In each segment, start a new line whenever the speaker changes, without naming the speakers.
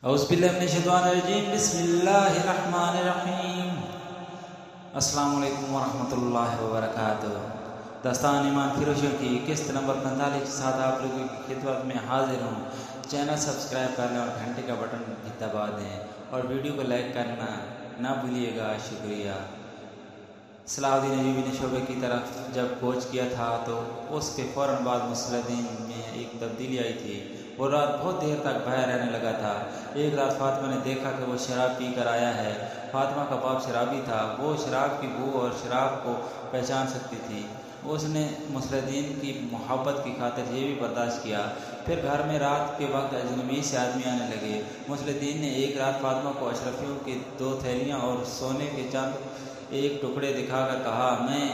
اعوذ باللہ من الشیطان الرجیم بسم اللہ الرحمن الرحیم السلام علیکم ورحمۃ اللہ وبرکاتہ۔ داستان ایمان فروشوں کی قسط نمبر 45 کے ساتھ آپ لوگوں کی خدمت میں حاضر ہوں۔ چینل سبسکرائب کر لیں اور گھنٹے کا بٹن بھی دبا دیں اور ویڈیو کو لائک کرنا نہ بھولیے گا، شکریہ۔ صلاح الدین ایوبی نے شعبے کی طرف جب کوچ کیا تھا تو اس کے فوراً بعد مسلدین میں ایک تبدیلی آئی تھی۔ وہ رات بہت دیر تک باہر رہنے لگا تھا۔ ایک رات فاطمہ نے دیکھا کہ وہ شراب پی کر آیا ہے۔ فاطمہ کا باپ شرابی تھا، وہ شراب کی بو اور شراب کو پہچان سکتی تھی۔ اس نے مسلدین کی محبت کی خاطر یہ بھی برداشت کیا۔ پھر گھر میں رات کے وقت اجنبی سے آدمی آنے لگے۔ مسلدین نے ایک رات فاطمہ کو اشرفیوں کی 2 تھیلیاں اور سونے کے چند ایک ٹکڑے دکھا کر کہا، میں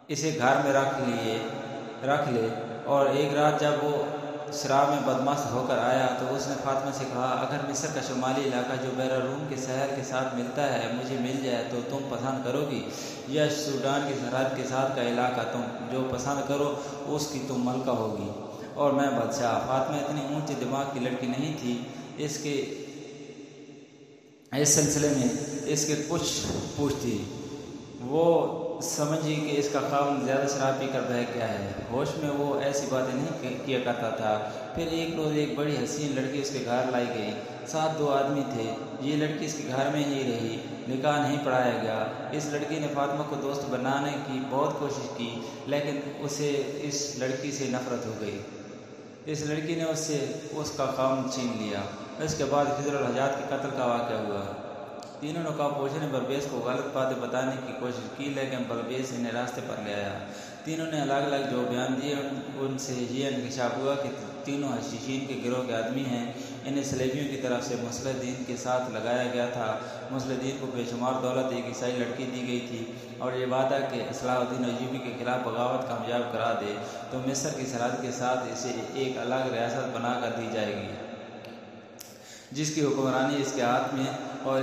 اسے گھر میں رکھ لے۔ اور ایک رات جب وہ شراب میں بدمست ہو کر آیا تو اس نے فاطمہ سے کہا، اگر مصر کا شمالی علاقہ جو بیرا روم کے شہر کے ساتھ ملتا ہے مجھے مل جائے تو تم پسند کرو گی، یا سوڈان کی سرحد کے ساتھ کا علاقہ تم جو پسند کرو اس کی تم ملکہ ہوگی اور میں بادشاہ۔ فاطمہ اتنی اونچے دماغ کی لڑکی نہیں تھی، اس سلسلے میں اس کے کچھ پوچھتی۔ وہ سمجھی کہ اس کا خاوند زیادہ شراب پی کر بہہ گیا ہے۔ ہوش میں وہ ایسی باتیں نہیں کیا کرتا تھا۔ پھر ایک روز ایک بڑی حسین لڑکی اس کے گھر لائی گئی، ساتھ 2 آدمی تھے۔ یہ لڑکی اس کے گھر میں ہی رہی، نکاح نہیں پڑھایا گیا۔ اس لڑکی نے فاطمہ کو دوست بنانے کی بہت کوشش کی، لیکن اسے اس لڑکی سے نفرت ہو گئی۔ اس لڑکی نے اس کا خاوند چھین لیا۔ اس کے بعد خضر الحجات کے قتل کا واقعہ ہوا۔ تینوں نقاب پوشوں نے بلبیس کو غلط باتیں بتانے کی کوشش کی، لیکن بلبیس انہیں راستے پر لے آیا۔ تینوں نے الگ الگ جو بیان دیے، ان سے یہ انکشاف ہوا کہ تینوں حشیشین کے گروہ کے آدمی ہیں۔ انہیں صلیبیوں کی طرف سے مسلدین کے ساتھ لگایا گیا تھا۔ مسلدین کو بے شمار دولت، ایک عیسائی لڑکی دی گئی تھی اور یہ وعدہ کہ صلاح الدین ایوبی کے خلاف بغاوت کامیاب کرا دے تو مصر کی سرحد کے ساتھ اسے ایک الگ ریاست بنا کر دی جائے گی، جس کی حکمرانی اس کے ہاتھ میں اور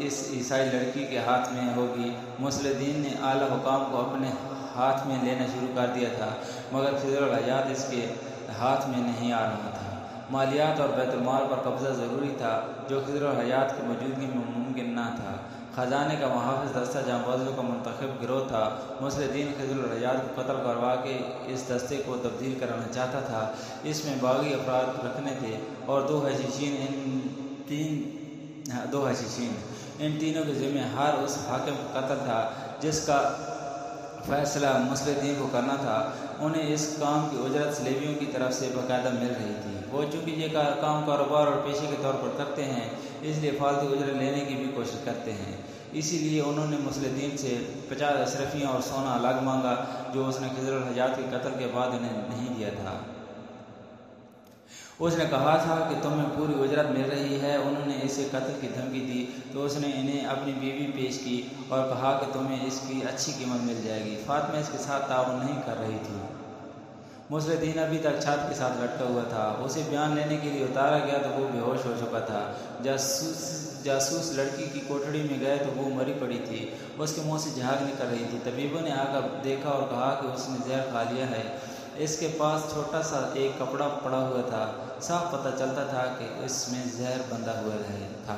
اس عیسائی لڑکی کے ہاتھ میں ہوگی۔ مسلدین نے اعلیٰ حکام کو اپنے ہاتھ میں لینا شروع کر دیا تھا، مگر خضر الحجات اس کے ہاتھ میں نہیں آ رہا تھا۔ مالیات اور بیت المال پر قبضہ ضروری تھا، جو خضر الحجات کی موجودگی میں ممکن نہ تھا۔ خزانے کا محافظ دستہ جانبازوں کا منتخب گروہ تھا۔ مسلدین خضر الحجات کو قتل کروا کے اس دستے کو تبدیل کرنا چاہتا تھا۔ اس میں باغی افراد رکھنے تھے اور 2 حشیشین، ان تینوں کے ذمہ ہر اس حاکم کا قتل تھا جس کا فیصلہ مسلدین کو کرنا تھا۔ انہیں اس کام کی اجرت صلیبیوں کی طرف سے باقاعدہ مل رہی تھی۔ وہ چونکہ یہ کام کاروبار اور پیشے کے طور پر کرتے ہیں، اس لیے فالتو اجرت لینے کی بھی کوشش کرتے ہیں۔ اسی لیے انہوں نے مسلدین سے 50 اشرفیاں اور سونا الگ مانگا، جو اس نے خضر الحجات کے قتل کے بعد انہیں نہیں دیا تھا۔ اس نے کہا تھا کہ تمہیں پوری اجرت مل رہی ہے۔ انہوں نے اسے قتل کی دھمکی دی تو اس نے انہیں اپنی بیوی پیش کی اور کہا کہ تمہیں اس کی اچھی قیمت مل جائے گی۔ فاطمہ اس کے ساتھ تعاون نہیں کر رہی تھی۔ مسلدین ابھی تک چھت کے ساتھ لٹکا ہوا تھا۔ اسے بیان لینے کے لیے اتارا گیا تو وہ بے ہوش ہو چکا تھا۔ جاسوس لڑکی کی کوٹڑی میں گئے تو وہ مری پڑی تھی، اس کے منہ سے جھاگ نکل رہی تھی۔ طبیبوں نے آ کر دیکھا اور کہا کہ اس نے زہر کھا لیا ہے۔ اس کے پاس چھوٹا سا ایک کپڑا پڑا ہوا تھا، صاف پتہ چلتا تھا کہ اس میں زہر بندھا ہوا تھا،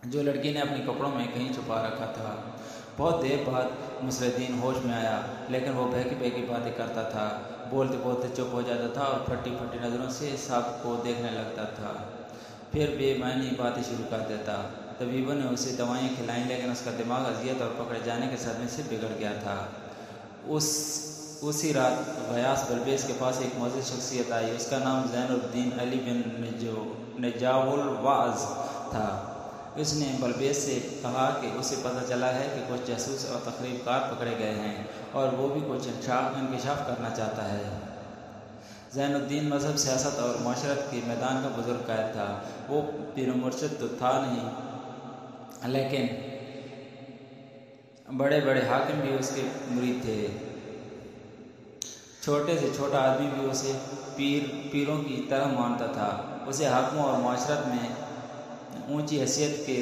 جو لڑکی نے اپنے کپڑوں میں کہیں چھپا رکھا تھا۔ بہت دیر بعد مسلدین ہوش میں آیا، لیکن وہ بہکی بہکی باتیں کرتا تھا، بولتے بولتے چپ ہو جاتا تھا اور پھٹی پھٹی نظروں سے سب کو دیکھنے لگتا تھا، پھر بے معنی باتیں شروع کر دیتا۔ طبیبوں نے اسے دوائیں کھلائیں، لیکن اس کا دماغ اذیت اور پکڑے جانے کے صدمے سے بگڑ گیا تھا۔ اسی رات غیاث بلبیس کے پاس ایک معزز شخصیت آئی۔ اس کا نام زین الدین علی بن نجاو الوعظ تھا۔ اس نے بلبیس سے کہا کہ اسے پتہ چلا ہے کہ کچھ جاسوس اور تخریب کار پکڑے گئے ہیں اور وہ بھی کچھ انکشاف کرنا چاہتا ہے۔ زین الدین مذہب، سیاست اور معاشرت کے میدان کا بزرگ قائد تھا۔ وہ پیر و مرشد تو تھا نہیں، لیکن بڑے بڑے حاکم بھی اس کے مرید تھے۔ چھوٹے سے چھوٹا آدمی بھی اسے پیروں کی طرح مانتا تھا۔ اسے حاکموں اور معاشرت میں اونچی حیثیت کے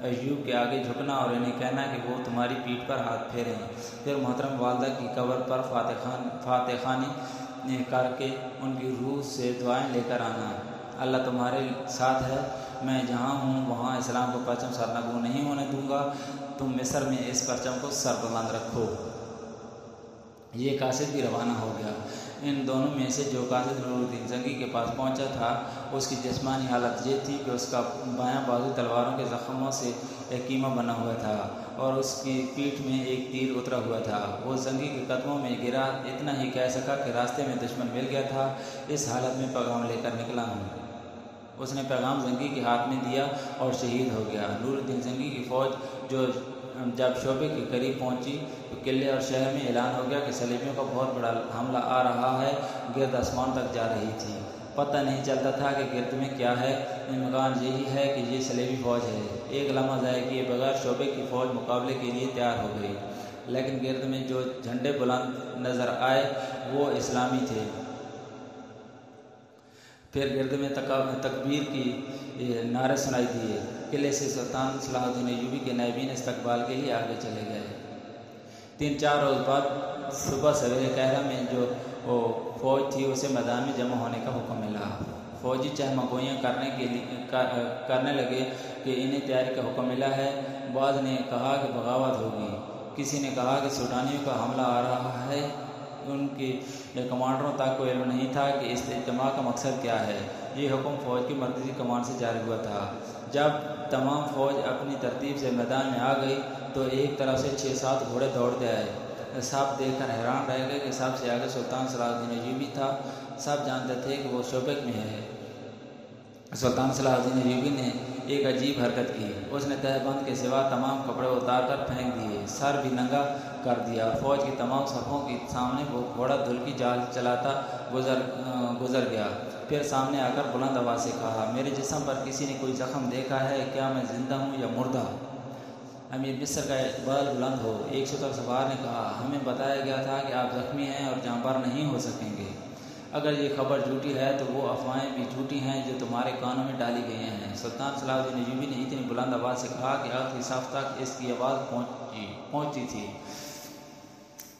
ایوب کے آگے جھکنا اور انہیں کہنا کہ وہ تمہاری پیٹھ پر ہاتھ پھیریں۔ پھر محترم والدہ کی قبر پر فاتح خوانی کر کے ان کی روح سے دعائیں لے کر آنا۔ اللہ تمہارے ساتھ ہے، میں جہاں ہوں وہاں اسلام کو پرچم سرنگوں نہیں ہونے دوں گا، تم مصر میں اس پرچم کو سر بلند رکھو۔ یہ قاصد بھی روانہ ہو گیا۔ ان دونوں میں سے جو قاصد نور الدین زنگی کے پاس پہنچا تھا اس کی جسمانی حالت یہ تھی کہ اس کا بایاں بازو تلواروں کے زخموں سے ایک کیما بنا ہوا تھا اور اس کی پیٹھ میں ایک تیر اترا ہوا تھا۔ وہ زنگی کے قدموں میں گرا، اتنا ہی کہہ سکا کہ راستے میں دشمن مل گیا تھا، اس حالت میں پیغام لے کر نکلا ہوں۔ اس نے پیغام زنگی کے ہاتھ میں دیا اور شہید ہو گیا۔ نور الدین زنگی کی فوج جب شعبے کے قریب پہنچی تو قلعے اور شہر میں اعلان ہو گیا کہ صلیبیوں کا بہت بڑا حملہ آ رہا ہے، گرد آسمان تک جا رہی تھی۔ پتہ نہیں چلتا تھا کہ گرد میں کیا ہے، امکان یہی ہے کہ یہ صلیبی فوج ہے۔ ایک لمحہ ضائع کیے بغیر شعبے کی فوج مقابلے کے لیے تیار ہو گئی، لیکن گرد میں جو جھنڈے بلند نظر آئے وہ اسلامی تھے۔ پھر گرد میں تکبیر کی نعرے سنائی دیے۔ قلعے سے سلطان صلاح الدین ایوبی کے نائبین استقبال کے لیے آگے چلے گئے۔ 3-4 روز بعد صبح سویرے قاہرہ میں جو فوج تھی اسے میدان میں جمع ہونے کا حکم ملا۔ فوجی چہمہ گوئیاں کرنے لگے کہ انہیں تیاری کا حکم ملا ہے۔ بعض نے کہا کہ بغاوت ہوگی، کسی نے کہا کہ سوڈانیوں کا حملہ آ رہا ہے۔ ان کے کمانڈروں تک کو علم نہیں تھا کہ اس اجتماع کا مقصد کیا ہے۔ یہ حکم فوج کی مرکزی کمان سے جاری ہوا تھا۔ جب تمام فوج اپنی ترتیب سے میدان میں آ گئی تو ایک طرف سے 6-7 گھوڑے دوڑتے آئے۔ سب دیکھ کر حیران رہ گئے کہ سب سے آگے سلطان صلاح الدین ایوبی تھا۔ سب جانتے تھے کہ وہ شعبک میں ہے۔ سلطان صلاح الدین ایوبی نے ایک عجیب حرکت کی۔ اس نے تہہ بند کے سوا تمام کپڑے اتار کر پھینک دیے، سر بھی ننگا کر دیا اور فوج کی تمام صفوں کے سامنے وہ گھوڑا دھل کی جال چلاتا گزر گیا۔ پھر سامنے آ کر بلند آواز سے کہا، میرے جسم پر کسی نے کوئی زخم دیکھا ہے؟ کیا میں زندہ ہوں یا مردہ؟ امیر مصر کا اقبال بلند ہو۔ ایک شتر سوار نے کہا، ہمیں بتایا گیا تھا کہ آپ زخمی ہیں اور جاں بر نہیں ہو سکیں گے۔ اگر یہ خبر جھوٹی ہے تو وہ افواہیں بھی جھوٹی ہیں جو تمہارے کانوں میں ڈالی گئی ہیں۔ سلطان صلاح الدین ایوبی نے اتنی بلند آواز سے کہا کہ آخری صف تک اس کی آواز پہنچتی تھی۔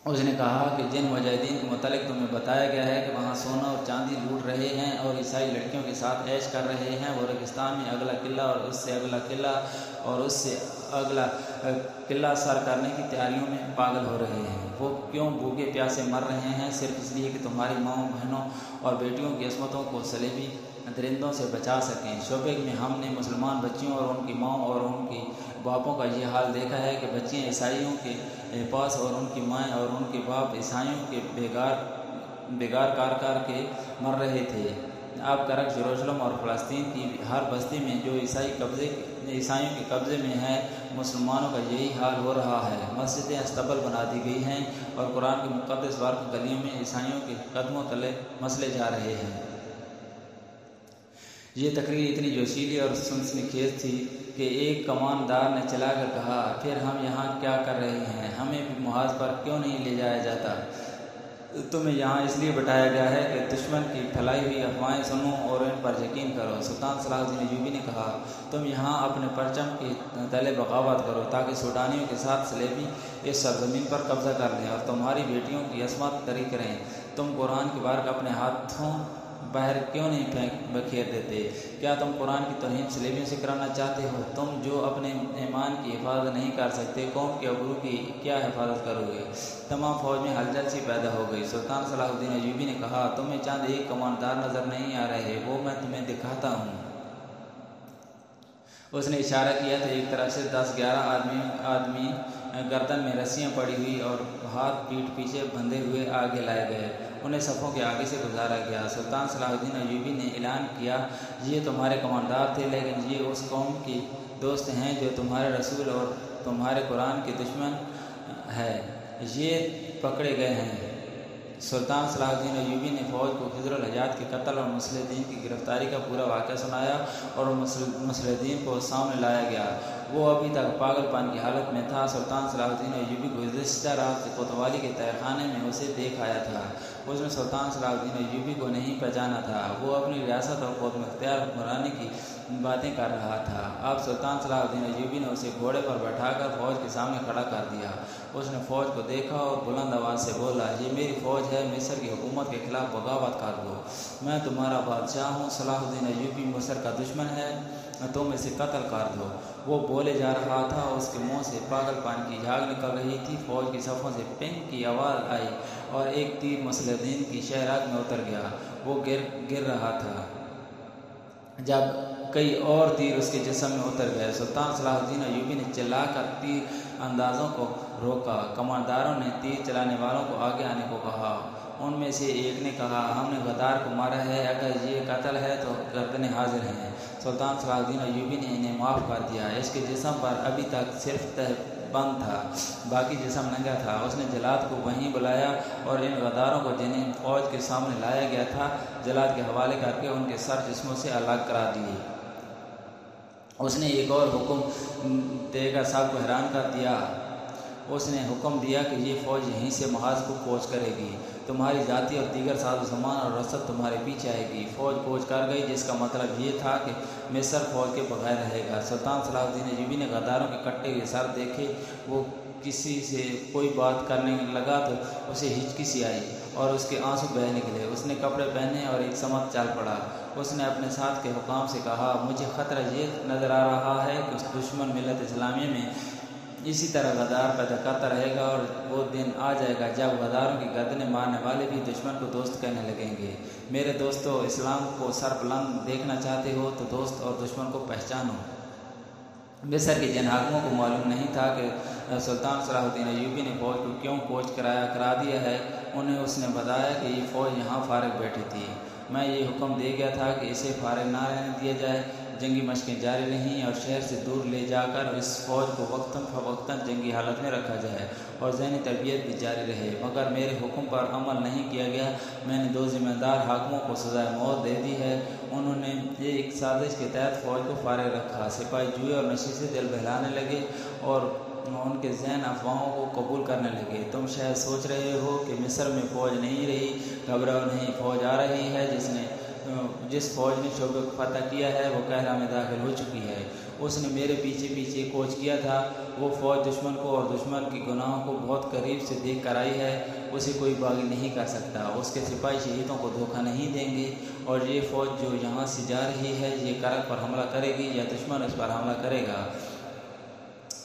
اس نے کہا کہ جن مجاہدین کے متعلق تمہیں بتایا گیا ہے کہ وہاں سونا اور چاندی لوٹ رہے ہیں اور عیسائی لڑکیوں کے ساتھ عیش کر رہے ہیں، وہ ریگستان میں اگلا قلعہ اور اس سے اگلا قلعہ اور اس سے اگلا قلعہ سر کرنے کی تیاریوں میں پاگل ہو رہے ہیں۔ وہ کیوں بھوکے پیاسے مر رہے ہیں؟ صرف اس لیے کہ تمہاری ماؤں، بہنوں اور بیٹیوں کی عصمتوں کو صلیبی درندوں سے بچا سکیں۔ شعبے میں ہم نے مسلمان بچیوں اور ان کی ماؤں اور ان کی باپوں کا یہ حال دیکھا ہے کہ بچیاں عیسائیوں کے پاس اور ان کی مائیں اور ان کے باپ عیسائیوں کے بیگار کر کے مر رہے تھے۔ اب کرک، یروشلم اور فلسطین کی ہر بستی میں جو عیسائیوں کے قبضے میں ہے، مسلمانوں کا یہی حال ہو رہا ہے۔ مسجدیں استبل بنا دی گئی ہیں اور قرآن کے مقدس ورق گلیوں میں عیسائیوں کے قدموں تلے مسلے جا رہے ہیں۔ یہ تقریر اتنی جوشیلی اور سنسنیخیز تھی کہ ایک کماندار نے چلا کر کہا، پھر ہم یہاں کیا کر رہے ہیں؟ ہمیں بھی محاذ پر کیوں نہیں لے جایا جاتا؟ تمہیں یہاں اس لیے بٹھایا گیا ہے کہ دشمن کی پھیلائی ہوئی افواہیں سنو اور ان پر یقین کرو۔ سلطان صلاح الدین ایوبی نے کہا، تم یہاں اپنے پرچم کے تلے بغاوت کرو تاکہ سوڈانیوں کے ساتھ صلیبی اس سرزمین پر قبضہ کر لیں اور تمہاری بیٹیوں کی عصمت تری کریں۔ تم قرآن کی بارگاہ اپنے ہاتھوں باہر کیوں نہیں بکھیر دیتے؟ کیا تم قرآن کی توہین صلیبیوں سے کرانا چاہتے ہو؟ تم جو اپنے ایمان کی حفاظت نہیں کر سکتے، قوم کے ابرو کی کیا حفاظت کرو گے؟ تمام فوج میں ہلچل سی پیدا ہو گئی۔ سلطان صلاح الدین ایوبی نے کہا، تمہیں چند ایک کماندار نظر نہیں آ رہے؟ وہ میں تمہیں دکھاتا ہوں۔ اس نے اشارہ کیا تو ایک طرف سے 10-11 آدمی گردن میں رسیاں پڑی ہوئی اور ہاتھ پیٹھ پیچھے بندھے ہوئے آگے لائے گئے۔ انہیں صفوں کے آگے سے گزارا گیا۔ سلطان صلاح الدین ایوبی نے اعلان کیا، یہ تمہارے کماندار تھے، لیکن یہ اس قوم کے دوست ہیں جو تمہارے رسول اور تمہارے قرآن کے دشمن ہے، یہ پکڑے گئے ہیں۔ سلطان صلاح الدین ایوبی نے فوج کو خضر الحجاج کے قتل اور مسلح الدین کی گرفتاری کا پورا واقعہ سنایا اور مسلح الدین کو سامنے لایا گیا۔ وہ ابھی تک پاگل پن کی حالت میں تھا۔ سلطان صلاح الدین ایوبی گزشتہ رات کوتوالی کے تہہ خانے میں اسے دیکھ آیا تھا۔ اس نے سلطان صلاح الدین ایوبی کو نہیں پہچانا تھا۔ وہ اپنی ریاست اور خود مختار حکمرانی کی باتیں کر رہا تھا۔ اب سلطان صلاح الدین ایوبی نے اسے گھوڑے پر بٹھا کر فوج کے سامنے کھڑا کر دیا۔ اس نے فوج کو دیکھا اور بلند آواز سے بولا، یہ میری فوج ہے، مصر کی حکومت کے خلاف بغاوت کر دو۔ میں تمہارا بادشاہ ہوں، صلاح الدین ایوبی مصر کا دشمن ہے، تم اسے قتل کر دو۔ وہ بولے جا رہا تھا، اس کے منہ سے پاگل پان کی جھاگ نکل رہی تھی۔ فوج کی صفوں سے پنگ کی آواز آئی اور ایک تیر صلاح الدین کی شہرگ میں اتر گیا۔ وہ گر رہا تھا جب کئی اور تیر اس کے جسم میں اتر گئے۔ سلطان صلاح الدین ایوبی نے چلا کر تیر اندازوں کو روکا۔ کمانداروں نے تیر چلانے والوں کو آگے آنے کو کہا۔ ان میں سے ایک نے کہا، ہم نے غدار کو مارا ہے، اگر یہ قتل ہے تو گردنیں حاضر ہیں۔ سلطان صلاح الدین ایوبی نے انہیں معاف کر دیا۔ اس کے جسم پر ابھی تک صرف تہ بند تھا، باقی جسم ننگا تھا۔ اس نے جلاد کو وہیں بلایا اور ان غداروں کو جنہیں فوج کے سامنے لایا گیا تھا جلاد کے حوالے کر کے ان کے سر جسموں سے الگ کرا دیے۔ اس نے ایک اور حکم دے کر سب کو حیران کر دیا۔ اس نے حکم دیا کہ یہ فوج یہیں سے محاذ کو کوچ کرے گی، تمہاری ذاتی اور دیگر ساز و سامان اور رسد تمہارے پیچھے آئے گی۔ فوج کوچ کر گئی، جس کا مطلب یہ تھا کہ مصر فوج کے بغیر رہے گا۔ سلطان صلاح الدین ایوبی نے غداروں کے کٹے ہوئے سر دیکھے۔ وہ کسی سے کوئی بات کرنے لگا تو اسے ہچکی سی آئی اور اس کے آنسو بہہ نکلے۔ اس نے کپڑے پہنے اور ایک سمت چل پڑا۔ اس نے اپنے ساتھ کے حکام سے کہا، مجھے خطرہ یہ نظر آ رہا ہے کہ اس دشمن ملت اسلامیہ میں اسی طرح غدار پیدا کرتا رہے گا، اور وہ دن آ جائے گا جب غداروں کی گردنیں مارنے والے بھی دشمن کو دوست کہنے لگیں گے۔ میرے دوستو، اسلام کو سربلند دیکھنا چاہتے ہو تو دوست اور دشمن کو پہچانو۔ مصر کے جن حاکموں کو معلوم نہیں تھا کہ سلطان صلاح الدین ایوبی نے فوج کو کیوں کوچ کرا دیا ہے، انہیں اس نے بتایا کہ یہ فوج یہاں فارغ بیٹھی تھی۔ میں یہ حکم دے گیا تھا کہ اسے فارغ نہ رہنے دیا جائے۔ جنگی مشقیں جاری رہیں اور شہر سے دور لے جا کر اس فوج کو وقتاً فوقتاً جنگی حالت میں رکھا جائے اور ذہنی تربیت بھی جاری رہے، مگر میرے حکم پر عمل نہیں کیا گیا۔ میں نے 2 ذمہ دار حاکموں کو سزائے موت دے دی ہے۔ انہوں نے ایک سازش کے تحت فوج کو فارغ رکھا۔ سپاہی جوئے اور نشے سے دل بہلانے لگے اور ان کے ذہن افواہوں کو قبول کرنے لگے۔ تم شاید سوچ رہے ہو کہ مصر میں فوج نہیں رہی، گھبراؤ نہیں، فوج آ رہی ہے۔ جس فوج نے شعبے کو فتح کیا ہے وہ قاہرہ میں داخل ہو چکی ہے۔ اس نے میرے پیچھے پیچھے کوچ کیا تھا۔ وہ فوج دشمن کو اور دشمن کی گناہوں کو بہت قریب سے دیکھ کر آئی ہے، اسے کوئی باغی نہیں کر سکتا۔ اس کے سپاہی شہیدوں کو دھوکہ نہیں دیں گے، اور یہ فوج جو یہاں سے جا رہی ہے یہ کرک پر حملہ کرے گی یا دشمن اس پر حملہ کرے گا،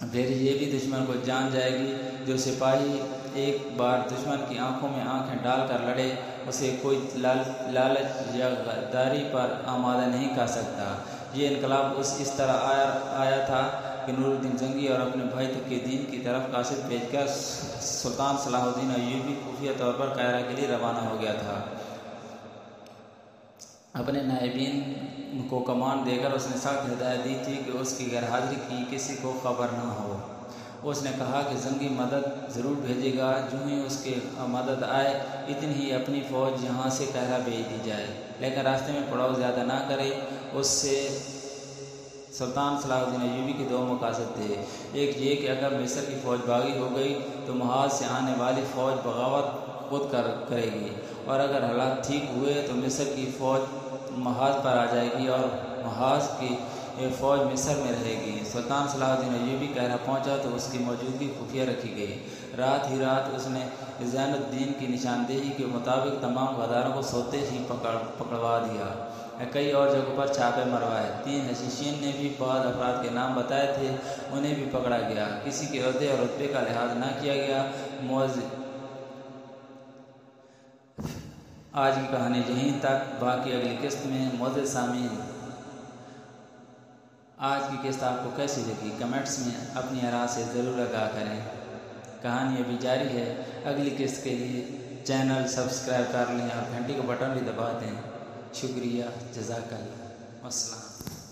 پھر یہ بھی دشمن کو جان جائے گی۔ جو سپاہی ایک بار دشمن کی آنکھوں میں آنکھیں ڈال کر لڑے، اسے کوئی لالچ یا غداری پر آمادہ نہیں کر سکتا۔ یہ انقلاب اس طرح آیا تھا کہ نور الدین زنگی اور اپنے بھائی تقی الدین کی طرف قاصد بھیج کر سلطان صلاح الدین ایوبی خفیہ طور پر قاہرہ کے لیے روانہ ہو گیا تھا۔ اپنے نائبین کو کمان دے کر اس نے سخت ہدایت دی تھی کہ اس کی غیر حاضری کی کسی کو خبر نہ ہو۔ اس نے کہا کہ زنگی مدد ضرور بھیجے گا، جو ہی اس کے مدد آئے اتنی ہی اپنی فوج یہاں سے قاہرہ بھیج دی جائے، لیکن راستے میں پڑاؤ زیادہ نہ کرے۔ اس سے سلطان صلاح الدین ایوبی کے 2 مقاصد تھے۔ ایک یہ کہ اگر مصر کی فوج باغی ہو گئی تو محاذ سے آنے والی فوج بغاوت خود کرے گی، اور اگر حالات ٹھیک ہوئے تو مصر کی فوج محاذ پر آ جائے گی اور محاذ کی فوج مصر میں رہے گی۔ سلطان صلاح الدین ایوبی قاہرہ پہنچا تو اس کی موجودگی خفیہ رکھی گئی۔ رات ہی رات اس نے زین الدین کی نشاندہی کے مطابق تمام غداروں کو سوتے ہی پکڑوا دیا۔ کئی اور جگہوں پر چھاپے مروائے۔ 3 حشیشین نے بھی بعض افراد کے نام بتائے تھے، انہیں بھی پکڑا گیا۔ کسی کے عہدے اور رتبے کا لحاظ نہ کیا گیا۔ آج کی کہانی یہیں تک، باقی اگلی قسط میں۔ معزز سامعین، آج کی قسط آپ کو کیسی لگی؟ کمنٹس میں اپنی آراء سے ضرور آگاہ کریں۔ کہانی ابھی جاری ہے، اگلی قسط کے لیے چینل سبسکرائب کر لیں اور گھنٹی کا بٹن بھی دبا دیں۔ شکریہ، جزاک اللہ، والسلام۔